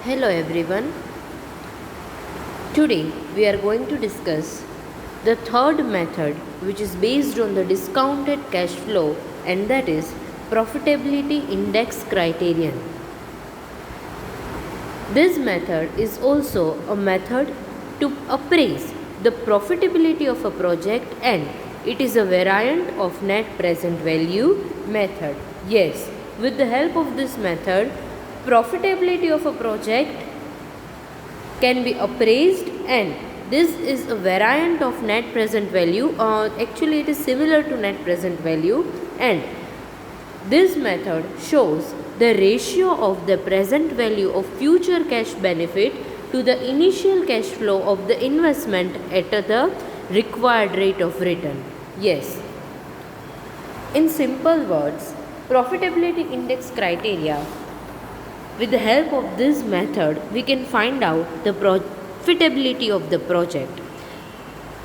Hello everyone. Today we are going to discuss the third method which is based on the discounted cash flow, and that is profitability index criterion. This method is also a method to appraise the profitability of a project, and it is a variant of net present value method. Yes, with the help of this method, profitability of a project can be appraised, and this is a variant of net present value. Actually it is similar to net present value, and this method shows the ratio of the present value of future cash benefit to the initial cash flow of the investment at the required rate of return. Yes, in simple words, profitability index criteria, with the help of this method we can find out the profitability of the project.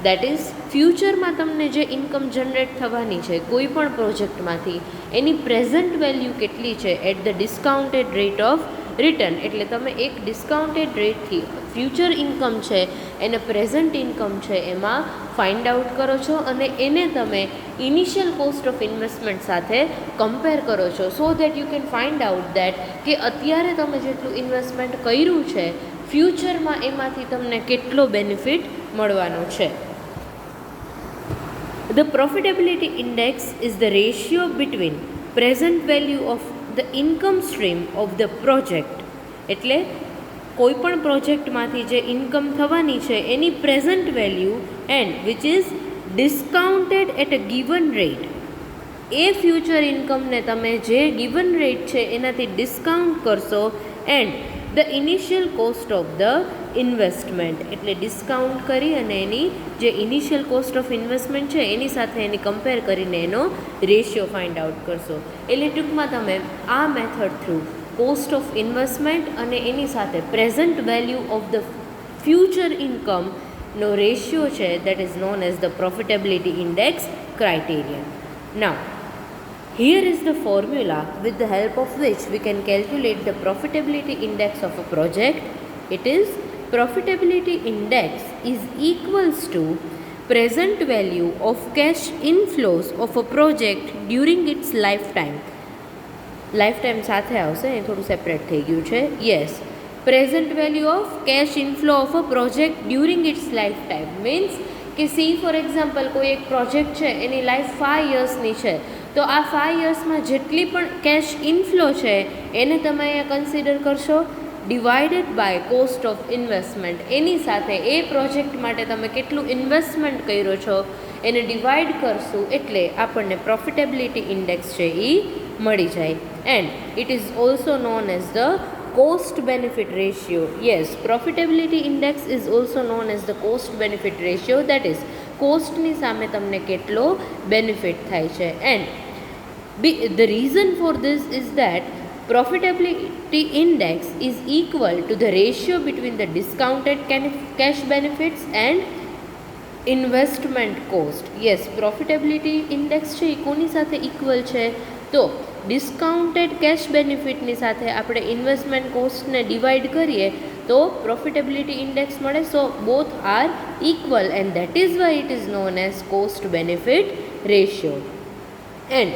That is ફ્યુચરમાં તમને જે income generate થવાની છે કોઈ પણ પ્રોજેક્ટમાંથી એની present value કેટલી છે at the discounted rate of return. એટલે તમે એક ડિસ્કાઉન્ટેડ રેટથી ફ્યુચર ઇન્કમ છે એને પ્રેઝન્ટ ઇન્કમ છે એમાં ફાઇન્ડ આઉટ કરો છો, અને એને તમે ઇનિશિયલ કોસ્ટ ઓફ ઇન્વેસ્ટમેન્ટ સાથે કમ્પેર કરો છો, so that you can find out that કે અત્યારે તમે જેટલું ઇન્વેસ્ટમેન્ટ કર્યું છે ફ્યુચરમાં એમાંથી તમને કેટલો બેનિફિટ મળવાનો છે. The profitability index is the ratio between present value of the income stream of the project. એટલે કોઈ પણ પ્રોજેક્ટમાંથી જે ઇન્કમ થવાની છે એની present value and which is discounted at a given rate. એ ફ્યુચર ઇન્કમને તમે જે ગિવન રેટ છે એનાથી ડિસ્કાઉન્ટ કરશો, and the initial cost of the investment, એટલે ડિસ્કાઉન્ટ કરી અને એની જે ઇનિશિયલ કોસ્ટ ઓફ ઇન્વેસ્ટમેન્ટ છે એની સાથે એની કમ્પેર કરીને એનો રેશિયો ફાઇન્ડ આઉટ કરશો. એટલે ટૂંકમાં તમે આ method through cost of investment અને એની સાથે present value of the future ઇન્કમનો રેશિયો છે that is known as the profitability index criterion. Now, here is the formula with the help of which we can calculate the profitability index of a project. It is profitability index is equals to present value of cash inflows of a project during its lifetime. Lifetime સાથે આવશે, એ થોડું separate થઈ ગયું છે. Yes, present value of cash inflow of a project during its lifetime means કે see for example કોઈ એક project છે એની લાઈફ 5 યર્સની છે, તો આ 5 યર્સમાં જેટલી પણ કેશ ઇનફ્લો છે એને તમે અહીંયા કન્સિડર કરશો, divided by cost of investment. એની સાથે એ પ્રોજેક્ટ માટે તમે કેટલું ઇન્વેસ્ટમેન્ટ કર્યો છો એને ડિવાઈડ કરશું, એટલે આપણને પ્રોફિટેબિલિટી ઇન્ડેક્સ છે એ મળી જાય. And it is also known as the cost benefit ratio. Yes, profitability index is also known as the cost benefit ratio, that is કોસ્ટની સામે તમને કેટલો બેનિફિટ થાય છે. And the reason for this is that profitability index is equal to the ratio between the discounted cash benefits and investment cost. Yes, profitability index છે એ કોની સાથે equal છે? તો ડિસ્કાઉન્ટેડ કેશ બેનિફિટની સાથે આપણે ઇન્વેસ્ટમેન્ટ કોસ્ટને ડિવાઈડ કરીએ તો પ્રોફિટેબિલિટી ઇન્ડેક્સ મળે. So both are equal, and that is why it is known as cost benefit ratio. And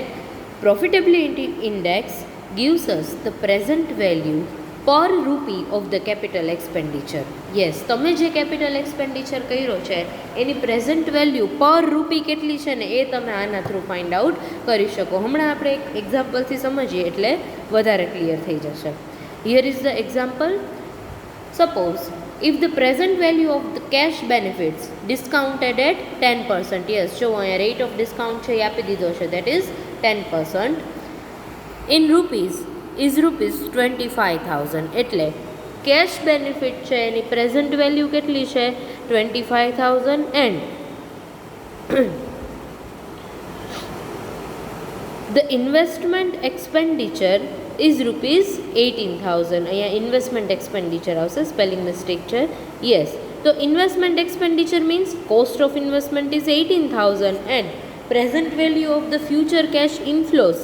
profitability index gives us the present value per rupee of the capital expenditure. Yes, તમે જે capital expenditure કર્યો છે એની present value પર રૂપી કેટલી છે ને એ તમે આના થ્રુ ફાઇન્ડ આઉટ કરી શકો. હમણાં આપણે એક એક્ઝામ્પલથી સમજીએ એટલે વધારે ક્લિયર થઈ જશે. Here is the example. Suppose if the present value of the cash benefits discounted at 10%, yes, જો અહીંયા રેટ ઓફ ડિસ્કાઉન્ટ છે એ આપી દીધો છે, that is 10%, in rupees is rupees 25,000. એટલે કેશ બેનિફિટ છે એની પ્રેઝન્ટ વેલ્યુ કેટલી છે? 25,000. And the investment expenditure is rupees 18,000. અહીંયા ઇન્વેસ્ટમેન્ટ એક્સપેન્ડિચર આવશે, સ્પેલિંગ મિસ્ટેક છે. યસ, તો investment expenditure means cost of investment is 18,000 and present value of the future cash inflows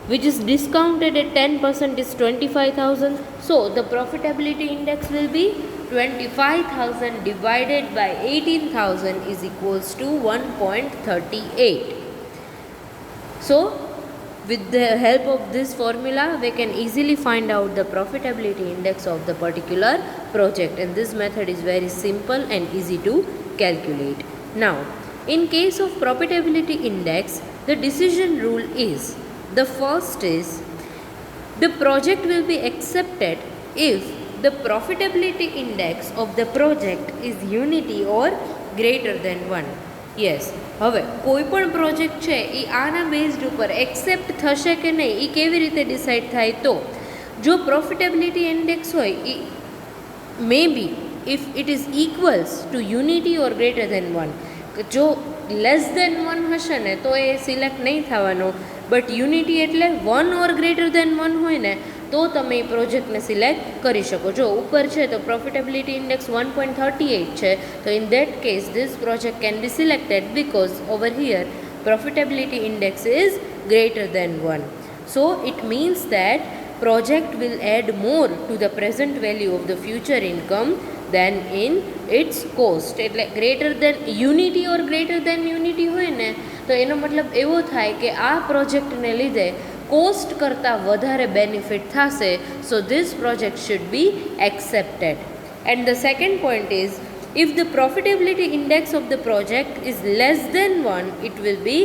which is discounted at 10% is 25,000. So the profitability index will be 25,000 divided by 18,000 is equals to 1.38. So with the help of this formula we can easily find out the profitability index of the particular project, and this method is very simple and easy to calculate. Now in case of profitability index, the decision rule is, the first is, the project will be accepted if the profitability index of the project is unity or greater than 1. Yes, હવે કોઈ પણ project છે એ આના based ઉપર accept થશે કે નહીં એ કેવી રીતે ડિસાઇડ થાય, તો જો પ્રોફિટેબિલિટી ઇન્ડેક્સ હોય એ may be if it is equals to unity or greater than 1, જો લેસ દેન 1 હશે ને તો એ સિલેક્ટ નહીં થવાનો, બટ યુનિટી એટલે 1 ઓર ગ્રેટર દેન 1 હોય ને તો તમે એ પ્રોજેક્ટને સિલેક્ટ કરી શકો. જો ઉપર છે તો પ્રોફિટેબિલિટી ઇન્ડેક્સ 1.38 છે, તો in that case this project can be selected because over here profitability index is greater than 1. So it means that project will add more to the present value of the future income than in its cost. એટલે greater than unity or greater then unity હોય ને તો એનો મતલબ એવો થાય કે આ પ્રોજેક્ટને લીધે કોસ્ટ કરતાં વધારે બેનિફિટ થશે. So this project should be accepted. And the second point is, if the profitability index of the project is less than 1, it will be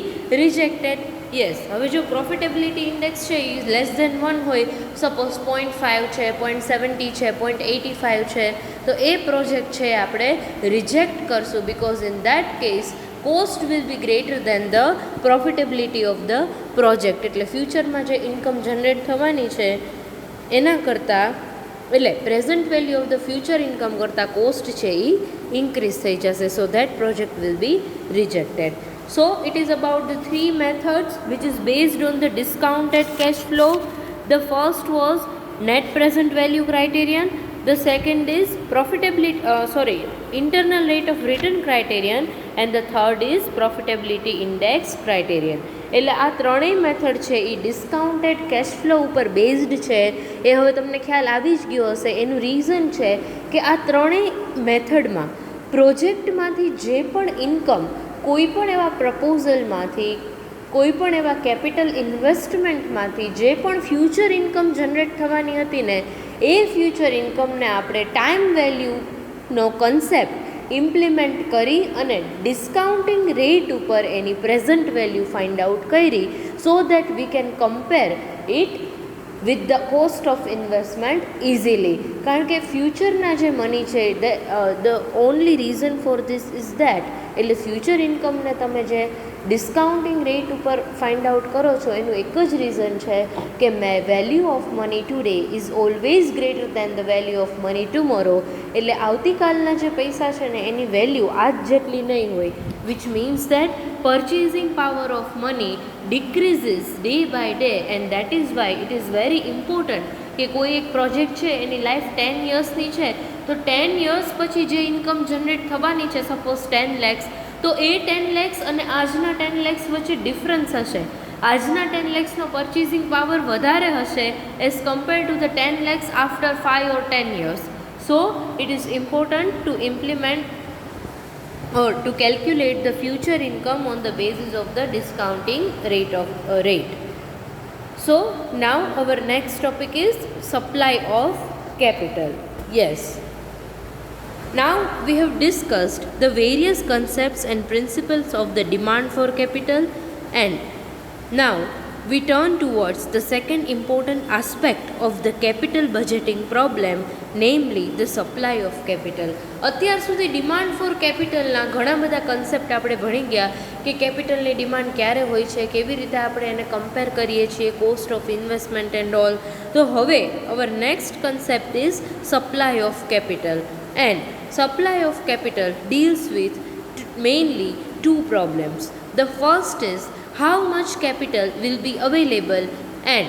rejected. Yes, હવે જો પ્રોફિટેબિલિટી ઇન્ડેક્સ છે એ લેસ દેન 1 હોય, suppose 0.5 છે, 0.70 છે, 0.85 છે, તો એ project છે આપણે રિજેક્ટ કરશું, because in that case cost will B greater than the profitability of the project. એટલે ફ્યુચરમાં જે ઇન્કમ જનરેટ થવાની છે એના કરતાં, એટલે present value of the future income કરતાં કોસ્ટ છે એ ઇન્ક્રીઝ થઈ જશે. So that project will be rejected. So it is about the three methods which is based on the discounted cash flow. The first was net present value criterion. The second is internal rate of return criterion, and the third is profitability index criterion. એટલે આ ત્રણેય method છે એ discounted cash flow ઉપર based છે. એ હવે તમને ખ્યાલ આવી જ ગયો હશે. એનું રીઝન છે કે આ ત્રણેય મેથડમાં પ્રોજેક્ટમાંથી જે પણ ઇન્કમ કોઈપણ એવા પ્રપોઝલમાંથી, કોઈપણ એવા કેપિટલ ઇન્વેસ્ટમેન્ટમાંથી જે પણ ફ્યુચર ઇન્કમ જનરેટ થવાની હતી ને એ ફ્યુચર ઇન્કમને આપણે ટાઈમ વેલ્યુનો કન્સેપ્ટ ઇમ્પ્લિમેન્ટ કરી અને ડિસ્કાઉન્ટિંગ રેટ ઉપર એની પ્રેઝન્ટ વેલ્યુ ફાઇન્ડ આઉટ કરી, so that we can compare it with the cost of investment easily. કારણ કે ફ્યુચરના જે મની છે the only reason for this is that, એટલે ફ્યુચર ઇન્કમને તમે જે ડિસ્કાઉન્ટિંગ રેટ ઉપર ફાઇન્ડ આઉટ કરો છો એનું એક જ રીઝન છે કે value of money today is always greater than the value of money tomorrow. એટલે આવતીકાલના જે પૈસા છે ને એની વેલ્યુ આજ જેટલી નહીં હોય, which means that purchasing power of money decreases day by day, and that is why it is very important કે કોઈ એક પ્રોજેક્ટ છે એની લાઈફ 10 યર્સની છે, તો 10 યર્સ પછી જે ઇન્કમ જનરેટ થવાની છે સપોઝ 10 lakhs, તો એ 10 lakhs અને આજના 10 lakhs વચ્ચે ડિફરન્સ હશે. આજના 10 lakhsનો પર્ચેસિંગ પાવર વધારે હશે as compare to the 10 lakhs after 5 or 10 years. So it is important to implement or to calculate the future income on the basis of the discounting rate. So now our next topic is supply of capital. Yes, now we have discussed the various concepts and principles of the demand for capital, and now we turn towards the second important aspect of the capital budgeting problem, namely the supply of capital. અત્યાર સુધી demand four કેપિટલના ઘણા બધા concept આપણે ભણી ગયા કે કેપિટલની demand ક્યારે હોય છે, કેવી રીતે આપણે એને કમ્પેર કરીએ છીએ, cost of investment and all. તો હવે અવર next concept is supply of capital, and supply of capital deals with mainly two problems. The first is how much capital will be available and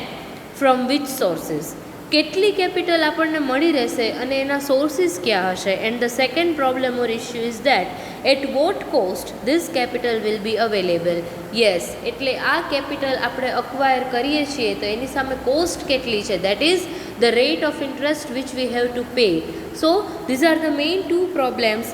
from which sources. કેટલી capital આપણને મળી રહેશે અને એના sources ક્યાં હશે. And the second problem or issue is that at what cost this capital will be available. Yes, એટલે આ કેપિટલ આપણે અક્વાયર કરીએ છીએ તો એની સામે કોસ્ટ કેટલી છે, that is the rate of interest which we have to pay. So these are the main two problems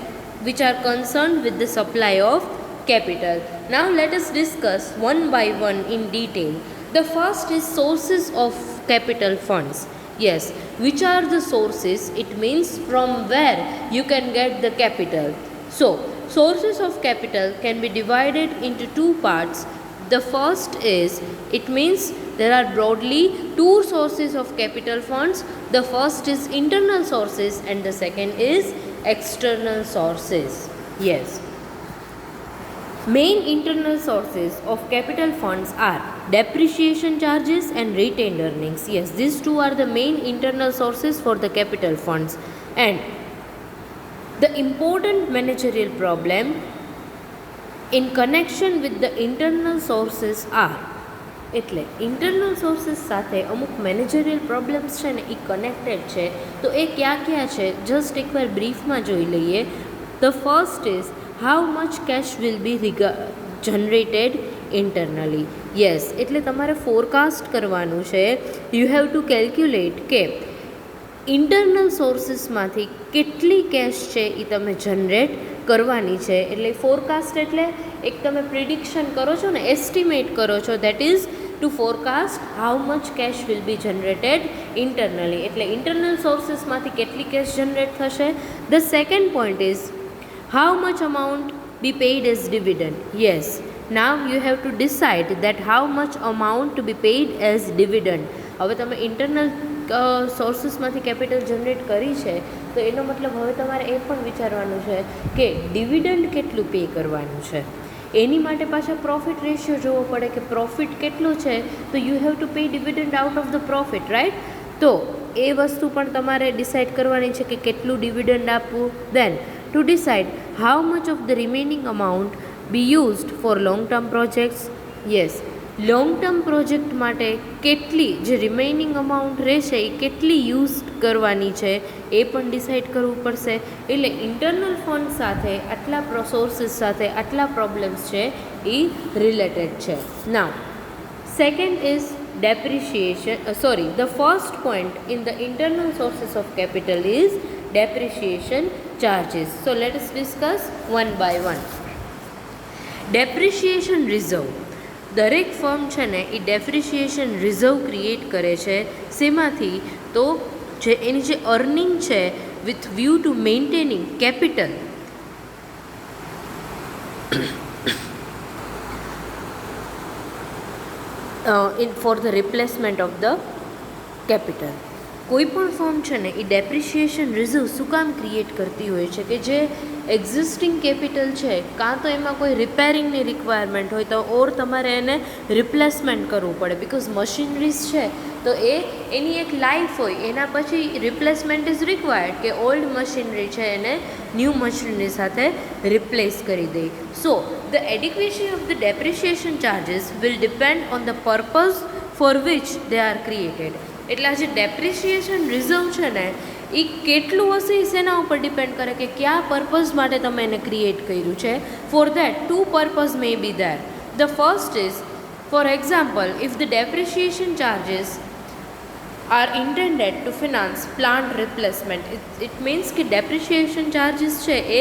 which are concerned with the supply of capital. Now let us discuss one by one in detail. The first is sources of capital funds. Yes, which are the sources? It means from where you can get the capital. So sources of capital can be divided into two parts. The first is, it means there are broadly two sources of capital funds. The first is internal sources and the second is external sources. Yes. Main internal sources of capital funds are depreciation charges and retained earnings. Yes, these two are the main internal sources for the capital funds. And the important managerial problem in connection with the internal sources are, એટલે internal sources સાથે અમુક managerial problems છે ને એ connected છે. તો એ ક્યાં ક્યાં છે જસ્ટ એકવાર બ્રીફમાં જોઈ લઈએ. The first is how much cash will be generated internally. Yes, એટલે તમારે ફોરકાસ્ટ કરવાનું છે. યુ હેવ ટુ કેલ્ક્યુલેટ કે ઇન્ટરનલ સોર્સિસમાંથી કેટલી કેશ છે એ તમે જનરેટ કરવાની છે. એટલે ફોરકાસ્ટ એટલે એક તમે પ્રિડિક્શન કરો છો ને, એસ્ટિમેટ કરો છો, that is to forecast how much cash will be generated internally. એટલે ઇન્ટરનલ સોર્સિસમાંથી કેટલી કેશ જનરેટ થશે. The second point is how much amount be paid as dividend. Yes, now you have to decide that how much amount to be paid as dividend. હવે તમે internal સોર્સિસમાંથી capital generate કરી છે તો એનો મતલબ હવે તમારે એ પણ વિચારવાનું છે કે ડિવિડન્ડ કેટલું પે કરવાનું છે. એની માટે પાછા પ્રોફિટ રેશિયો જોવો પડે કે પ્રોફિટ કેટલું છે, તો you have to pay dividend out of the profit, right. તો એ વસ્તુ પણ તમારે ડિસાઇડ કરવાની છે કે કેટલું ડિવિડન્ડ આપવું. Then to decide how much of the remaining amount be used for long term projects. Yes, long term project માટે કેટલી જે રિમેઇનિંગ અમાઉન્ટ રહેશે એ કેટલી યુઝ કરવાની છે એ પણ ડિસાઇડ કરવું પડશે. એટલે ઇન્ટરનલ ફંડ સાથે આટલા સોર્સિસ સાથે આટલા પ્રોબ્લેમ્સ છે એ રિલેટેડ છે. Now second is depreciation, the first point in the internal sources of capital is depreciation charges. So let us discuss one by one. Depreciation reserve. દરેક ફર્મ છે ને એ ડેપ્રિશિએશન રિઝર્વ ક્રિએટ કરે છે. શેમાંથી? તો જે એની જે અર્નિંગ છે with view to maintaining capital for the replacement of the capital. કોઈ પણ ફર્મ છે ને એ ડેપ્રિશિએશન રિઝર્વ શું કામ ક્રિએટ કરતી હોય છે કે જે એક્ઝિસ્ટિંગ કેપિટલ છે કાં તો એમાં કોઈ રિપેરિંગની રિક્વાયરમેન્ટ હોય તો ઓર તમારે એને રિપ્લેસમેન્ટ કરવું પડે. બિકોઝ મશીનરીઝ છે તો એની એક લાઈફ હોય, એના પછી રિપ્લેસમેન્ટ ઇઝ રિક્વાયર્ડ કે ઓલ્ડ મશીનરી છે એને ન્યૂ મશીનરી સાથે રિપ્લેસ કરી દે. So the adequation of the depreciation charges will depend on the purpose for which they are created. એટલે આ જે ડેપ્રિશિએશન રિઝર્વ છે ને એ કેટલું હશે એ શેના ઉપર ડિપેન્ડ કરે કે કયા પર્પઝ માટે તમે એને ક્રિએટ કર્યું છે. For that two purpose may be there. The first is, for example, if the depreciation charges are intended to finance plant replacement. It means કે depreciation charges છે એ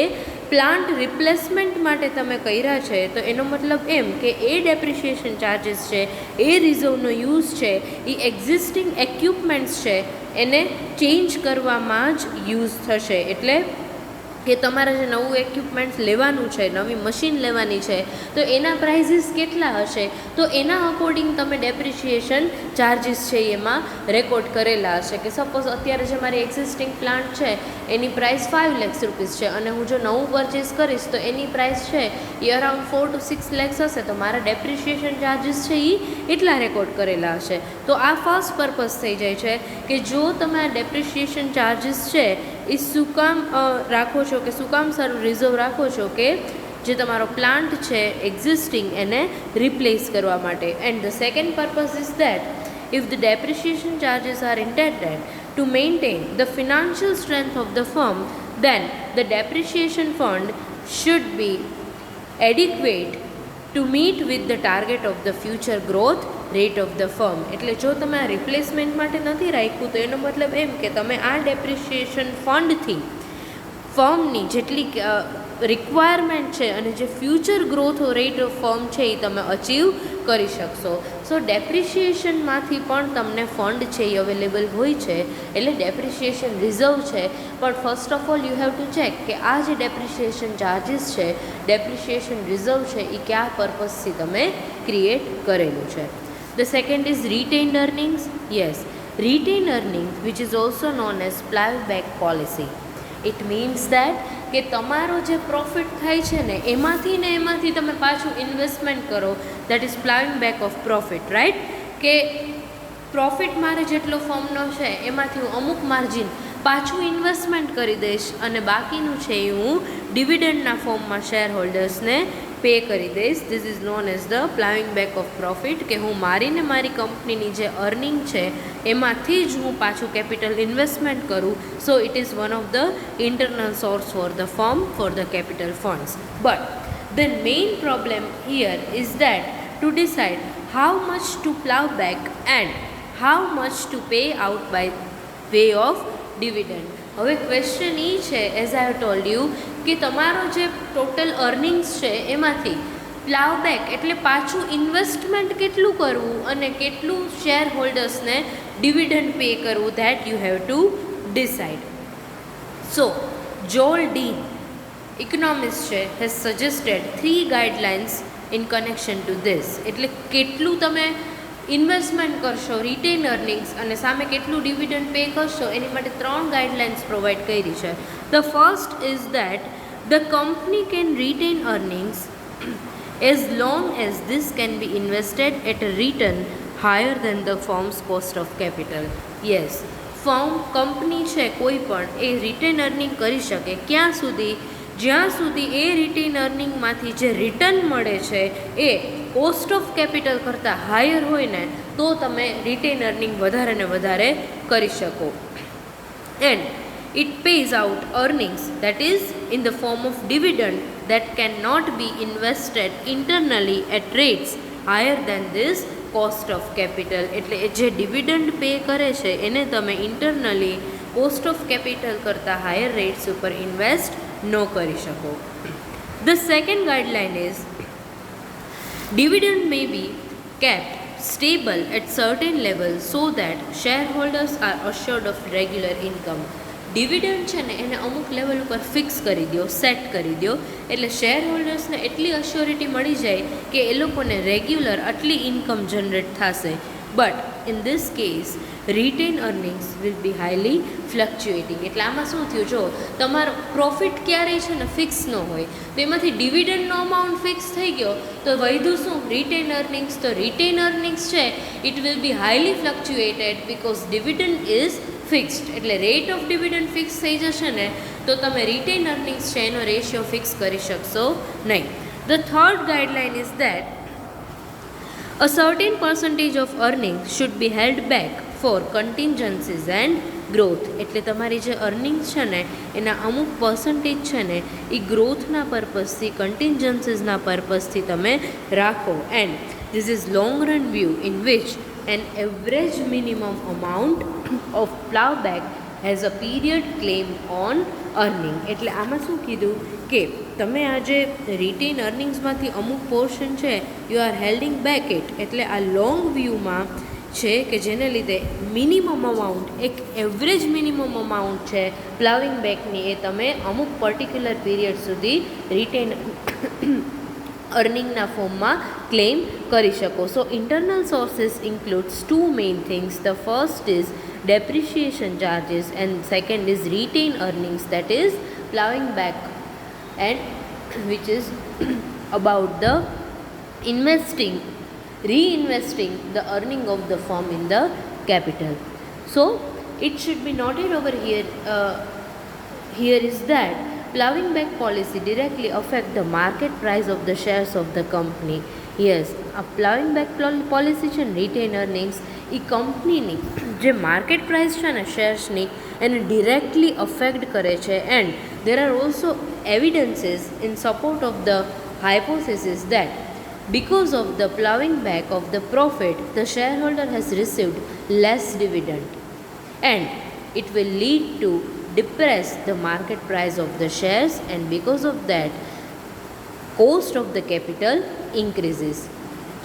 પ્લાન્ટ રિપ્લેસમેન્ટ માટે તમે કર્યા છે તો એનો મતલબ એમ કે એ ડેપ્રિશિએશન ચાર્જીસ છે એ રિઝર્વનો યુઝ છે એ એક્ઝિસ્ટિંગ એક્વિપમેન્ટ્સ છે એને ચેન્જ કરવામાં જ યુઝ થશે. એટલે કે તમારે જે નવું એક્વિપમેન્ટ્સ લેવાનું છે, નવી મશીન લેવાની છે તો એના પ્રાઇઝીસ કેટલા હશે તો એના અકોર્ડિંગ તમે ડેપ્રિશિએશન ચાર્જીસ છે એમાં રેકોર્ડ કરેલા હશે. કે સપોઝ અત્યારે જે મારી એક્ઝિસ્ટિંગ પ્લાન્ટ છે એની પ્રાઇસ 5 lakhs રૂપીસ છે અને હું જો નવું પરચેસ કરીશ તો એની પ્રાઇસ છે એ અરાઉન્ડ 4 to 6 lakhs હશે તો મારા ડેપ્રિશિએશન ચાર્જીસ છે એ એટલા રેકોર્ડ કરેલા હશે. તો આ ફર્સ્ટ પર્પઝ થઈ જાય છે કે જો તમે આ ડેપ્રિશિએશન ચાર્જીસ છે એ શું કામ રાખો છો કે શું કામ સારું રિઝર્વ રાખો છો કે જે તમારો પ્લાન્ટ છે એક્ઝિસ્ટિંગ એને રિપ્લેસ કરવા માટે. And the second purpose is that if the depreciation charges are intended to maintain the financial strength of the firm, then the depreciation fund should be adequate to meet with the target of the future growth rate of the firm. એટલે જો તમે આ replacement માટે નથી રાખ્યું તો એનો મતલબ એમ કે તમે આ ડેપ્રિસિએશન ફંડથી ફર્મની જેટલી રિક્વાયરમેન્ટ છે અને જે future growth rate of firm છે એ તમે અચીવ કરી શકશો. સો ડેપ્રિસિએશનમાંથી પણ તમને ફંડ છે એ અવેલેબલ હોય છે, એટલે ડેપ્રિસિએશન રિઝર્વ છે. પણ first of all you have to check કે આ જે ડેપ્રિસિએશન ચાર્જીસ છે, ડેપ્રિસિએશન રિઝર્વ છે એ કયા પર્પઝથી તમે ક્રિએટ કરેલું છે. The second is retained earnings. Yes, retained earnings, which is also known as plowback policy. It means that કે તમારો જે પ્રોફિટ થાય છે ને એમાંથી તમે પાછું ઇન્વેસ્ટમેન્ટ કરો, that is ploughing back of profit, right. કે પ્રોફિટ મારે જેટલો ફર્મનો છે એમાંથી હું અમુક માર્જિન પાછું ઇન્વેસ્ટમેન્ટ કરી દઈશ અને બાકીનું છે એ હું ડિવિડન્ડના ફોર્મમાં શેર હોલ્ડર્સને પે કરી દઈશ. This is known as the ploughing back of profit, કે હું મારી કંપનીની જે અર્નિંગ છે એમાંથી જ હું પાછું કેપિટલ ઇન્વેસ્ટમેન્ટ કરું. So it is one of the internal source for the firm for the capital funds. But the main problem here is that to decide how much to plough back and how much to pay out by way of dividend. હવે question એ છે, as I have told you, કે તમારો જે total earnings છે એમાંથી પ્લાવબેક એટલે પાછું ઇન્વેસ્ટમેન્ટ કેટલું કરવું અને કેટલું શેર હોલ્ડર્સને ડિવિડન્ડ પે કરવું, that you have to decide. So Joel D economist છે has suggested 3 guidelines in connection to this. એટલે કેટલું તમે ઇન્વેસ્ટમેન્ટ કરશો રિટેન અર્નિંગ્સ અને સામે કેટલું ડિવિડન્ડ પે કરશો એની માટે 3 ગાઈડલાઇન્સ પ્રોવાઈડ કરી છે. The first is that the company can written earnings as long as this can be invested at a return higher than the firm's cost of capital. Yes, company છે કોઈ પણ એ written earning કરી શકે ક્યાં સુધી, જ્યાં સુધી એ રિટેન અર્નિંગમાંથી જે રિટર્ન મળે છે એ કોસ્ટ ઓફ કેપિટલ કરતાં હાયર હોય ને તો તમે રિટેન અર્નિંગ વધારે ને વધારે કરી શકો. And it pays out earnings, that is in the form of dividend, that cannot be invested internally at rates higher than this cost of capital. એટલે જે ડિવિડન્ડ પે કરે છે એને તમે ઇન્ટરનલી કોસ્ટ ઓફ કેપિટલ કરતાં higher rates ઉપર invest ન કરી શકો. The second guideline is dividend may be kept stable at certain levels so that shareholders are assured of regular income. Dividend છે ને એને અમુક લેવલ ઉપર ફિક્સ કરી દો, સેટ કરી દો, એટલે શેર હોલ્ડર્સને એટલી અશ્યોરિટી મળી જાય કે એ લોકોને રેગ્યુલર આટલી ઇન્કમ જનરેટ થશે. But in this case retain earnings will be highly fluctuating. એટલે આમાં શું થયું, જો તમારો પ્રોફિટ ક્યારેય છે ને ફિક્સ ન હોય તો એમાંથી ડિવિડન્ડનો અમાઉન્ટ ફિક્સ થઈ ગયો તો વધ્યું શું, રિટેન અર્નિંગ્સ. તો રિટેન અર્નિંગ્સ છે it will be highly fluctuated because dividend is fixed. એટલે રેટ ઓફ ડિવિડન્ડ ફિક્સ થઈ જશે ને તો તમે રિટેન અર્નિંગ્સ છે એનો રેશિયો ફિક્સ કરી શકશો નહીં. The third guideline is that a certain percentage of earnings should be held back for contingencies and growth. એટલે તમારી જે અર્નિંગ્સ છે ને એના અમુક પર્સન્ટેજ છે ને એ ગ્રોથના પર્પઝથી, કન્ટિન્જન્સીસના પર્પઝથી તમે રાખો. And this is long run view in which an average minimum amount of plowback has a period claim on earning. એટલે આમાં શું કીધું કે તમે આ જે રિટેન અર્નિંગ્સમાંથી અમુક પોર્શન છે you are holding back it. એટલે આ લોંગ વ્યૂમાં છે કે જેને લીધે મિનિમમ અમાઉન્ટ, એક એવરેજ મિનિમમ અમાઉન્ટ છે પ્લાવિંગ બેકની, એ તમે અમુક પર્ટિક્યુલર પીરિયડ સુધી રિટેન અર્નિંગના ફોર્મમાં ક્લેમ કરી શકો. So internal sources includes 2 main things. The first is depreciation charges and second is retain earnings, that is plowing back, and which is about the reinvesting the earning of the firm in the capital. So it should be noted over here, here is that plowing back policy directly affect the market price of the shares of the company. Yes, a plowing back policy છે, written earnings એ કંપનીની જે market price છે ને શેર્સની એને directly affect કરે છે. And there are also evidences in support of the hypothesis that because of the plowing back of the profit, the shareholder has received less dividend, and it will lead to depress the market price of the shares, and because of that cost of the capital increases.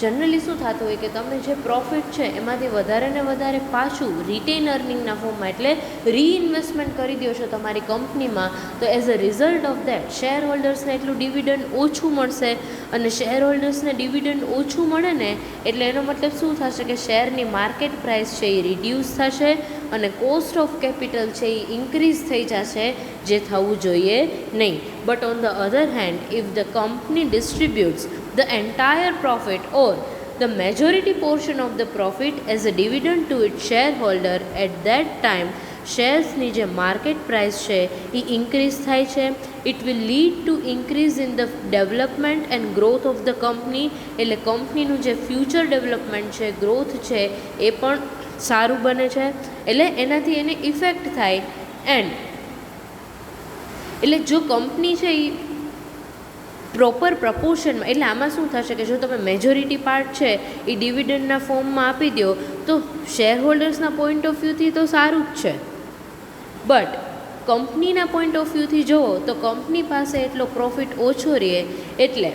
Generally શું થતું હોય કે તમે જે profit છે એમાંથી વધારે ને વધારે પાછું રિટેન અર્નિંગના ફોર્મમાં એટલે રીઇન્વેસ્ટમેન્ટ કરી દો છો તમારી કંપનીમાં, તો as a result of that share હોલ્ડર્સને એટલું ડિવિડન્ડ ઓછું મળશે, અને શેર હોલ્ડર્સને ડિવિડન્ડ ઓછું મળે ને એટલે એનો મતલબ શું થશે કે શેરની માર્કેટ પ્રાઇસ છે એ રિડ્યુસ થશે અને કોસ્ટ ઓફ કેપિટલ છે એ ઇન્ક્રીઝ થઈ જશે, જે થવું જોઈએ નહીં. But on the other hand, if the company distributes the entire profit or the majority portion of the profit as a dividend to its shareholder, at that time શેર્સની જે market price છે એ increase થાય છે. It will lead to increase in the development and growth of the company, એટલે કંપનીનું જે future development છે, growth છે એ પણ સારું બને છે, એટલે એનાથી એને ઇફેક્ટ થાય. એન્ડ એટલે જો કંપની છે એ પ્રોપર પ્રપોર્શનમાં, એટલે આમાં શું થશે કે જો તમે મેજોરિટી પાર્ટ છે એ ડિવિડન્ડના ફોર્મમાં આપી દો તો શેર હોલ્ડર્સના પોઈન્ટ ઓફ વ્યૂથી તો સારું જ છે, બટ કંપનીના પોઈન્ટ ઓફ વ્યૂથી જુઓ તો કંપની પાસે એટલો પ્રોફિટ ઓછો રહે, એટલે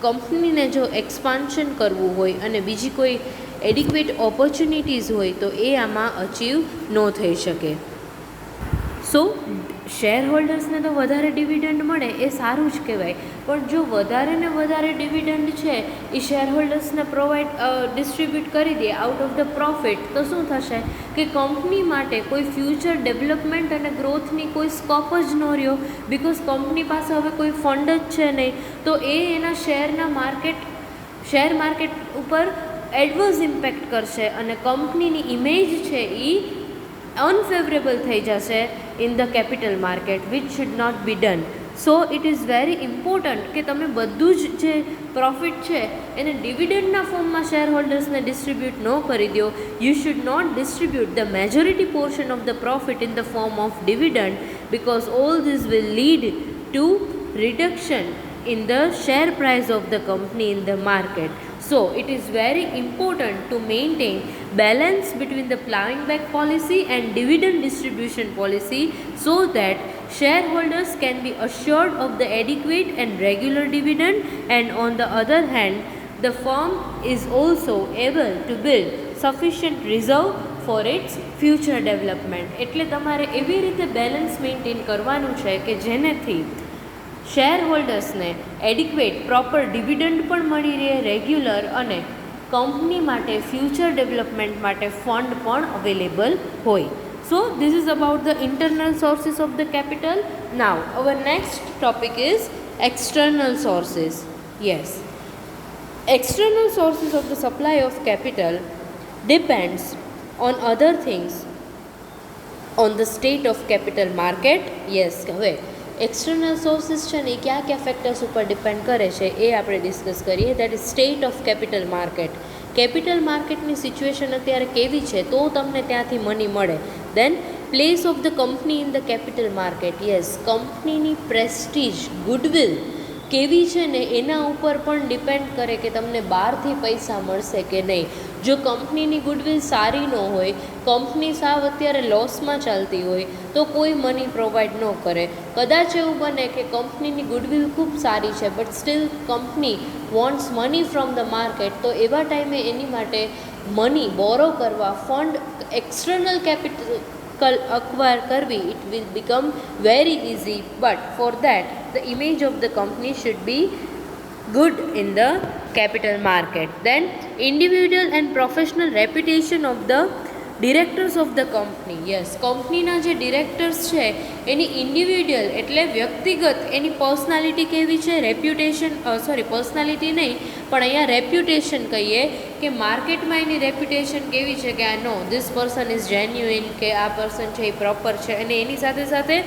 કંપનીને જો એક્સપાન્શન કરવું હોય અને બીજી કોઈ એડિક્વેટ ઓપોર્ચ્યુનિટીઝ હોય તો એ આમાં અચીવ ન થઈ શકે. સો શેર હોલ્ડર્સને તો વધારે ડિવિડન્ડ મળે એ સારું જ કહેવાય, પણ જો વધારે ને વધારે ડિવિડન્ડ છે એ શેર હોલ્ડર્સને ડિસ્ટ્રીબ્યુટ કરી દે આઉટ ઓફ ધ પ્રોફિટ, તો શું થશે કે કંપની માટે કોઈ ફ્યુચર ડેવલપમેન્ટ અને ગ્રોથની કોઈ સ્કોપ જ ન રહ્યો, બિકોઝ કંપની પાસે હવે કોઈ ફંડ જ છે નહીં, તો એ એના શેર માર્કેટ ઉપર એડવર્સ ઇમ્પેક્ટ કરશે અને કંપનીની ઇમેજ છે એ unfavorable થઈ જશે in the capital market, which should not be done. So it is very important કે તમે બધું જ જે પ્રોફિટ છે એને ડિવિડન્ડના ફોર્મમાં શેર હોલ્ડર્સને ડિસ્ટ્રીબ્યુટ ન કરી દો. You should not distribute the majority portion of the profit in the form of dividend, because all this will lead to reduction in the share price of the company in the market. So it is very important to maintain balance between the plowing back policy and dividend distribution policy, so that shareholders can be assured of the adequate and regular dividend, and on the other hand the firm is also able to build sufficient reserve for its future development. એટલે તમારે એવી રીતે balance maintain કરવાનું છે કે જેનેથી share હોલ્ડર્સને adequate proper dividend પણ મળી રહે રેગ્યુલર, અને કંપની માટે ફ્યુચર ડેવલપમેન્ટ માટે ફંડ પણ અવેલેબલ હોય. So this is about the internal sources of the capital. Now hour next topic is external sources. Yes, external sources of the supply of capital depends on other things, on the state of capital market. Yes, હવે external sources છે ને એ કયા કયા factors ઉપર depend કરે છે એ આપણે discuss કરીએ. That is state of capital market. Capital માર્કેટની સિચ્યુએશન અત્યારે કેવી છે તો તમને ત્યાંથી મની મળે. Then place of the company in the capital market. Yes, કંપનીની પ્રેસ્ટીજ, ગુડવિલ કેવી છે ને એના ઉપર પણ ડિપેન્ડ કરે કે તમને બહારથી પૈસા મળશે કે નહીં. જો કંપનીની ગુડવિલ સારી ન હોય, કંપની સાવ અત્યારે લોસમાં ચાલતી હોય તો કોઈ મની પ્રોવાઈડ ન કરે. કદાચ એવું બને કે કંપનીની ગુડવિલ ખૂબ સારી છે but still company wants money from the market, તો એવા ટાઈમે એની માટે મની બોરો કરવા, ફંડ એક્સટર્નલ કેપિટલ અક્વાયર કરવી, it will become very easy. But for that the image of the company should be good in the capital market. Then individual and professional reputation of the directors of the company. Yes, કંપનીના જે directors છે એની individual એટલે વ્યક્તિગત એની personality કેવી છે, reputation personality નહીં પણ અહીંયા રેપ્યુટેશન કહીએ કે માર્કેટમાં એની રેપ્યુટેશન કેવી છે કે આ નો ધીસ પર્સન ઇઝ જેન્યુઇન, કે આ પર્સન છે એ પ્રોપર છે. અને એની સાથે સાથે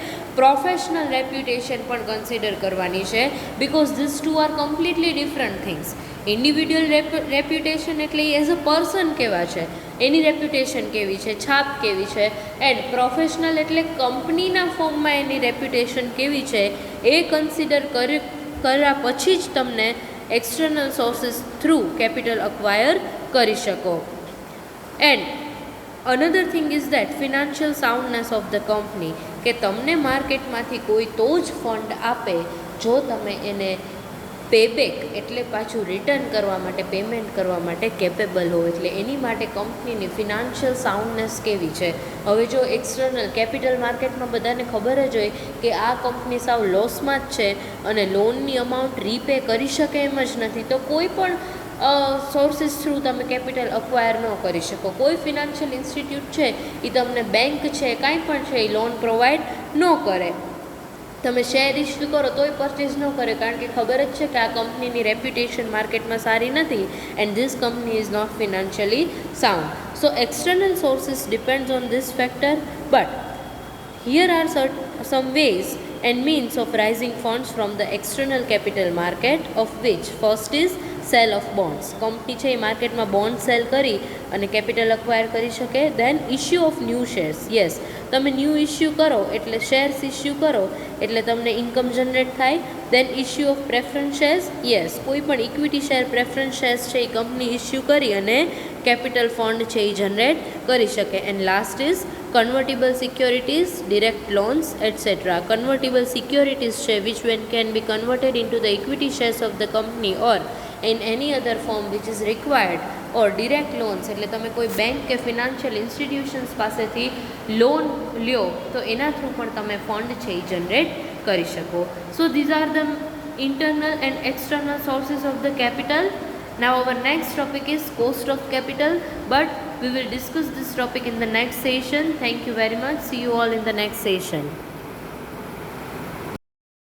પ્રોફેશનલ રેપ્યુટેશન પણ કન્સિડર કરવાની છે, because this two are completely different things. Individual reputation એટલે એ એઝ અ પર્સન કેવા છે, એની રેપ્યુટેશન કેવી છે, છાપ કેવી છે, એન્ડ પ્રોફેશનલ એટલે કંપનીના ફોર્મમાં એની રેપ્યુટેશન કેવી છે એ કન્સિડર કર્યા પછી જ તમને external sources through capital acquire કરી શકો. And another thing is that financial soundness of the company, કે તમને માર્કેટમાંથી કોઈ તો જ ફંડ આપે જો તમે એને પેબેક એટલે પાછું રિટર્ન કરવા માટે, પેમેન્ટ કરવા માટે કેપેબલ હો. એટલે એની માટે કંપનીની ફિનાન્શિયલ સાઉન્ડનેસ કેવી છે. હવે જો એક્સટર્નલ કેપિટલ માર્કેટમાં બધાને ખબર જ હોય કે આ કંપની સાવ લોસમાં જ છે અને લોનની અમાઉન્ટ રીપે કરી શકે એમ જ નથી, તો કોઈ પણ સોર્સિસ થ્રુ તમે કેપિટલ અક્વાયર ન કરી શકો. કોઈ ફિનાન્શિયલ ઇન્સ્ટિટ્યૂટ છે એ તમને બેંક છે કાંઈ પણ છે એ લોન પ્રોવાઈડ ન કરે. તમે શેર ઇસ્યુ કરો તોય પરચેઝ ન કરે, કારણ કે ખબર જ છે કે આ કંપનીની રેપ્યુટેશન માર્કેટમાં સારી નથી and this company is not financially sound. So external sources depends on this factor, but here are some ways and means of raising funds from the external capital market, of which first is cell of bonds. Company છે એ માર્કેટમાં bond cell કરી અને capital acquire કરી શકે. Then issue of new shares. Yes, તમે new issue કરો એટલે shares issue કરો એટલે તમને ઇન્કમ જનરેટ થાય. Then issue of preference shares. Yes, કોઈ પણ ઇક્વિટી શેર, પ્રેફરન્સ શેર્સ છે એ કંપની ઇસ્યુ કરી અને કેપિટલ ફંડ છે એ જનરેટ કરી શકે. And last is convertible securities, direct loans, etc. Convertible securities છે which can be converted into the equity shares of the company or in any other form which is required, or direct loans એટલે તમે કોઈ bank કે financial institutions પાસેથી loan લ્યો તો એના through પણ તમે ફંડ છે એ જનરેટ કરી શકો. સો these are the internal and external sources of the capital. Now our next topic is cost of capital, but we will discuss this topic in the next session. Thank you very much. See you all in the next session.